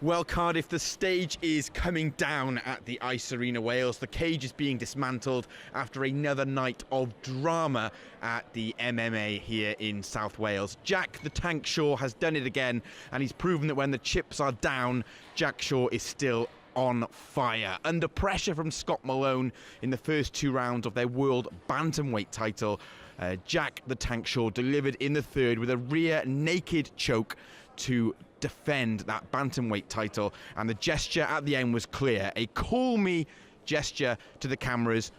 Well, Cardiff, the stage is coming down at the Ice Arena Wales. The cage is being dismantled after another night of drama at the MMA here in South Wales. Jack the Tank Shaw has done it again, and he's proven that when the chips are down, Jack Shaw is still on fire. Under pressure from Scott Malone in the first two rounds of their world bantamweight title, Jack the Tank Shaw delivered in the third with a rear naked choke to defend that bantamweight title, and the gesture at the end was clear. A call me gesture to the cameras,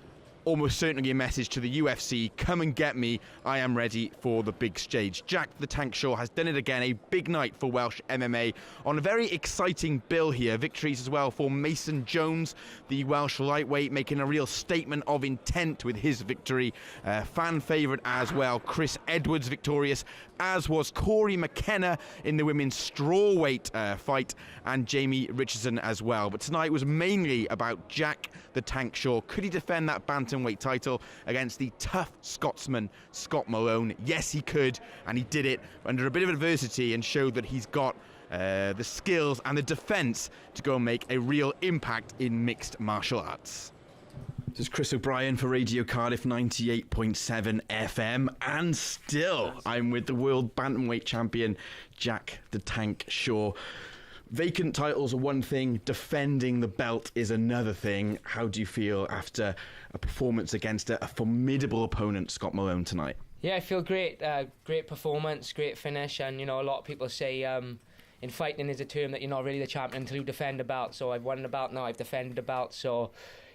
almost certainly a message to the UFC, come and get me, I am ready for the big stage. Jack the Tank Shaw has done it again, a big night for Welsh MMA on a very exciting bill here. Victories as well for Mason Jones, the Welsh lightweight, making a real statement of intent with his victory. Fan favourite as well, Chris Edwards victorious, as was Corey McKenna in the women's strawweight fight, and Jamie Richardson as well. But tonight was mainly about Jack the Tank Shaw. Could he defend that bantamweight title against the tough Scotsman Scott Malone? Yes, he could, and he did it under a bit of adversity and showed that he's got the skills and the defence to go and make a real impact in mixed martial arts. This is Chris O'Brien for Radio Cardiff 98.7 FM, and still I'm with the world bantamweight champion Jack the Tank Shaw. Vacant titles are one thing, defending the belt is another thing. How do you feel after a performance against a formidable opponent, Scott Malone, tonight? Yeah, I feel great. Great performance, great finish, and a lot of people say in fighting is a term that you're not really the champion until you defend the belt. So I've won the belt now, I've defended the belt, so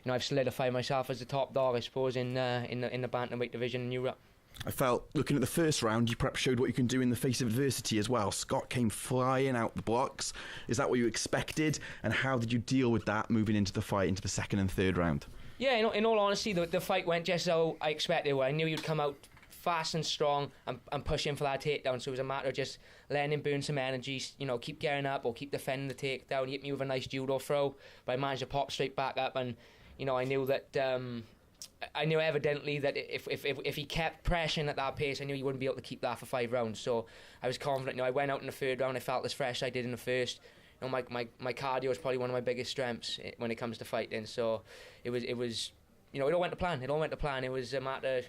I've solidified myself as the top dog, I suppose, in the bantamweight division in Europe. I felt, looking at the first round, you perhaps showed what you can do in the face of adversity as well. Scott came flying out the blocks. Is that what you expected? And how did you deal with that moving into the fight, into the second and third round? Yeah, in all honesty, the fight went just how I expected. I knew you'd come out fast and strong and push in for that takedown. So it was a matter of just letting him burn some energy, keep getting up or keep defending the takedown. He hit me with a nice judo throw, but I managed to pop straight back up, and I knew that... I knew evidently that if he kept pressing at that pace, I knew he wouldn't be able to keep that for 5 rounds. So I was confident. I went out in the third round, I felt as fresh as I did in the first. My cardio is probably one of my biggest strengths when it comes to fighting. So it was it all went to plan. It was a matter,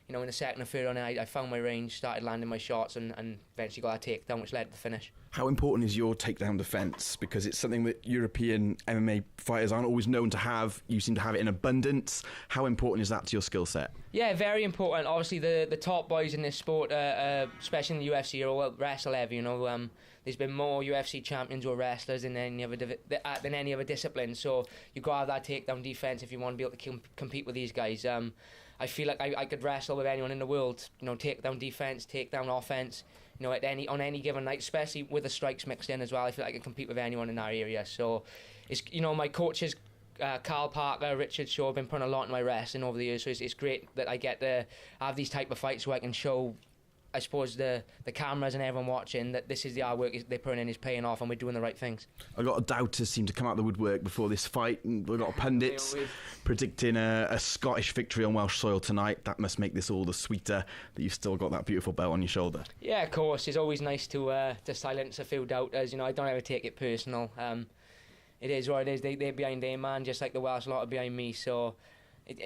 in the second and third round, I found my range, started landing my shots, and eventually got a takedown, which led to the finish. How important is your takedown defence? Because it's something that European MMA fighters aren't always known to have. You seem to have it in abundance. How important is that to your skill set? Yeah, very important. Obviously, the top boys in this sport, especially in the UFC, are all wrestle heavy. There's been more UFC champions or wrestlers than any other discipline. So you've got to have that takedown defence if you want to be able to compete with these guys. I feel like I could wrestle with anyone in the world. Takedown defence, takedown offence. On any given night, especially with the strikes mixed in as well, I feel like I can compete with anyone in that area. So it's my coaches, Carl Parker, Richard Shaw, have been putting a lot in my wrestling over the years. So it's great that I get to have these type of fights where I can show, I suppose, the cameras and everyone watching that this is the hard work they're putting in is paying off and we're doing the right things. A lot of doubters seem to come out of the woodwork before this fight, and a lot of pundits predicting a Scottish victory on Welsh soil tonight. That must make this all the sweeter that you've still got that beautiful belt on your shoulder. Yeah, of course. It's always nice to silence a few doubters. I don't ever take it personal. It is what it is. They're behind their man, just like the Welsh lot are behind me. So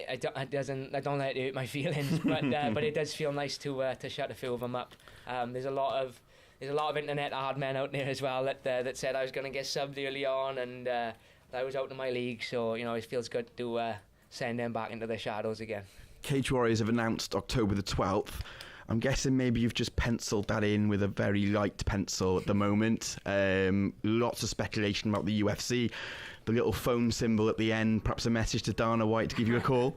I don't let it hurt my feelings, but it does feel nice to shut a few of them up. There's a lot of internet hard men out there as well that said I was going to get subbed early on, and that I was out of my league. So it feels good to send them back into their shadows again. Cage Warriors have announced October the 12th. I'm guessing maybe you've just penciled that in with a very light pencil at the moment. Lots of speculation about the UFC. The little phone symbol at the end, perhaps a message to Dana White to give you a call.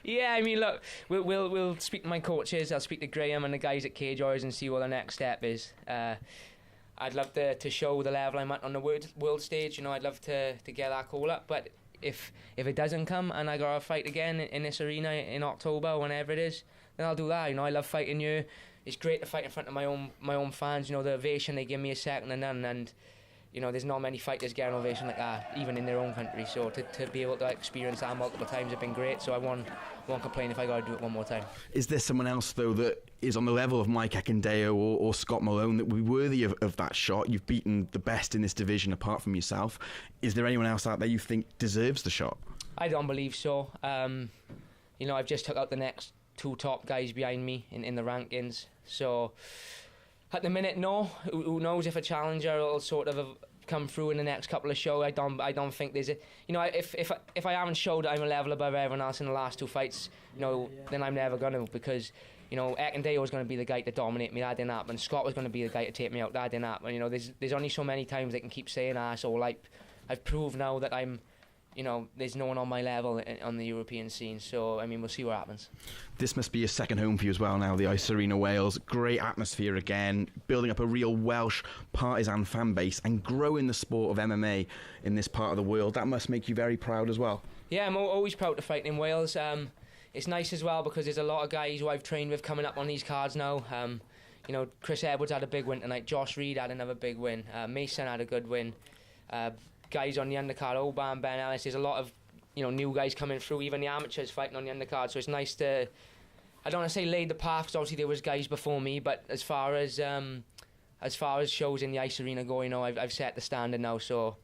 Yeah, look, we'll speak to my coaches. I'll speak to Graham and the guys at Cage Warriors and see what the next step is. I'd love to show the level I'm at on the world stage. I'd love to get that call up, but if it doesn't come and I got to fight again in this arena in October, whenever it is, then I'll do that. I love fighting you. It's great to fight in front of my own fans. The ovation they give me is second to none, and there's not many fighters get an ovation like that, even in their own country. So to be able to experience that multiple times has been great. So I won't complain if I got to do it one more time. Is there someone else, though, that is on the level of Mike Eckendale or Scott Malone that would be worthy of that shot? You've beaten the best in this division apart from yourself. Is there anyone else out there you think deserves the shot? I don't believe so. I've just took out the next 2 top guys behind me in the rankings. So at the minute, no. Who knows if a challenger will sort of come through in the next couple of shows? I don't think there's a. If I haven't showed that I'm a level above everyone else in the last 2 fights, then I'm never gonna, because Eckendale was going to be the guy to dominate me. That didn't happen. Scott was going to be the guy to take me out. That didn't happen. There's only so many times they can keep saying so I've proved now that I'm. There's no one on my level on the European scene, so we'll see what happens. This must be a second home for you as well now, the Ice Arena Wales. Great atmosphere again, building up a real Welsh partisan fan base and growing the sport of MMA in this part of the world. That must make you very proud as well. Yeah, I'm always proud to fight in Wales. It's nice as well because there's a lot of guys who I've trained with coming up on these cards now. Chris Edwards had a big win tonight. Josh Reed had another big win. Mason had a good win. Guys on the undercard, Oban, Ben Ellis, there's a lot of new guys coming through, even the amateurs fighting on the undercard, so it's nice to, I don't want to say laid the path, because obviously there was guys before me, but as far as shows in the Ice Arena go, I've set the standard now, so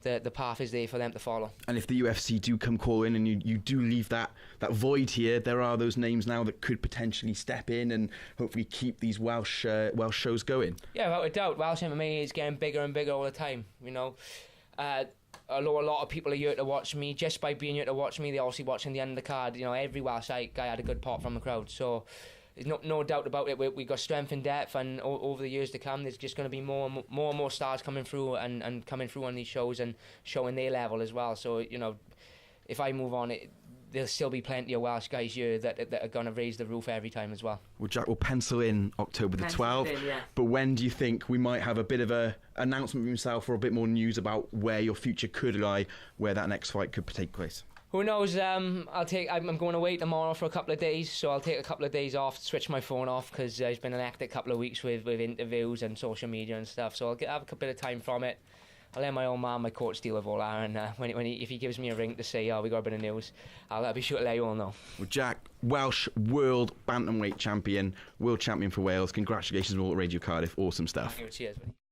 the path is there for them to follow. And if the UFC do come calling and you do leave that void here, there are those names now that could potentially step in and hopefully keep these Welsh shows going. Yeah, without a doubt, Welsh MMA is getting bigger and bigger all the time, Although a lot of people are here to watch me, just by being here to watch me, they're obviously watching the undercard. Every Welsh guy had a good pop from the crowd, so there's no doubt about it. We got strength and depth, and over the years to come, there's just going to be more and more stars coming through and coming through on these shows and showing their level as well. So if I move on, there'll still be plenty of Welsh guys here that are going to raise the roof every time as well. Well, Jack, we'll pencil in October the 12th. Yeah. But when do you think we might have a bit of a announcement from himself or a bit more news about where your future could lie, where that next fight could take place? Who knows? I'm going away tomorrow for a couple of days, so I'll take a couple of days off, switch my phone off, because it's been an hectic couple of weeks with interviews and social media and stuff. So I'll have a bit of time from it. I'll let my old man, my coach, deal with all that, and if he gives me a ring to say, we got a bit of news, I'll be sure to let you all know. Well, Jack, Welsh world bantamweight champion, world champion for Wales. Congratulations on all at Radio Cardiff. Awesome stuff. Thank you. Cheers, buddy.